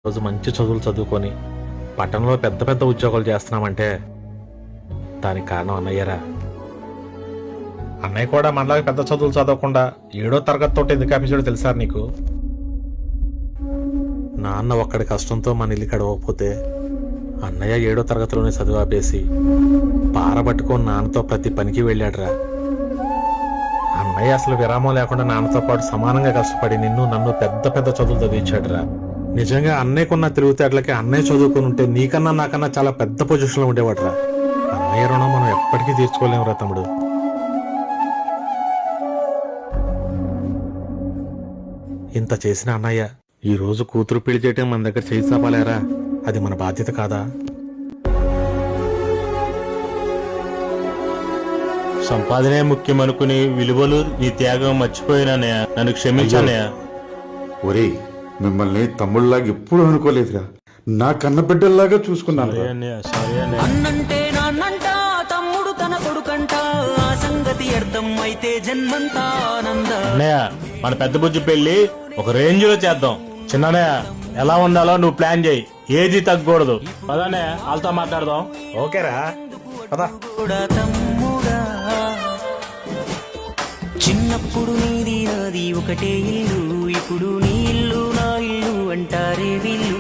రోజు మంచి చదువులు చదువుకొని పట్టణంలో పెద్ద పెద్ద ఉద్యోగాలు చేస్తున్నామంటే దానికి కారణం అన్నయ్యరా. అన్నయ్య కూడా మనలాగా పెద్ద చదువులు చదవకుండా 7వ తరగతి తోటి ఎందుకు ఆపేసాడో తెలుసా నీకు? నాన్న ఒక్కడి కష్టంతో మన ఇల్లు గడవకపోతే అన్నయ్య 7వ తరగతిలోనే చదువు ఆపేసి పారబట్టుకొని నాన్నతో ప్రతి పనికి వెళ్ళాడురా. అన్నయ్య అసలు విరామం లేకుండా నాన్నతో పాటు సమానంగా కష్టపడి నన్ను పెద్ద పెద్ద చదువులు చదివించాడురా. నిజంగా అన్నయ్యకున్న తెలివితేటలకి అన్నయ్య చదువుకుని ఉంటే నీకన్నా నాకన్నా చాలా పెద్ద పొజిషన్లో ఉండేవాడురా. అన్నయ్య రుణం మనం ఎప్పటికీ తీర్చుకోలేమురా తమ్ముడు. ఇంత చేసిన అన్నయ్య ఈ రోజు కూతురు పెళ్లి చేయటం మన దగ్గర చేయి చాపాలేరా? అది మన బాధ్యత కాదా? సంపాదనే ముఖ్యం అనుకుని విలువలు నీ త్యాగం మర్చిపోయినానయ్య, నన్ను క్షమించానయ్య. ఒరేయ్, మిమ్మల్ని తమ్ముళ్ళలాగా ఎప్పుడు అనుకోలేదురా. నా కన్న బిడ్డల్లాగా చూసుకున్నాను. అన్నంటే నాన్నంట, తమ్ముడు తన కొడుకంట, ఆ సంగతి అర్థం అయితే జన్మంతా ఆనంద. అన్నయ్య, మన పెద్ద బుజ్జి పెళ్లి ఒక రేంజ్ లో చేద్దాం. చిన్నయ్య, ఎలా ఉండాలో నువ్వు ప్లాన్ చేయి, ఏది తగ్గకూడదు. పదనే వాళ్ళతో మాట్లాడదాం. ఓకేరా, కూడా తమ్ముడా, చిన్నప్పుడు నీది నాది ఒకటే ఇల్లు, ఇప్పుడు నీ ఇల్లు నా ఇల్లు అంటారే వీళ్ళు.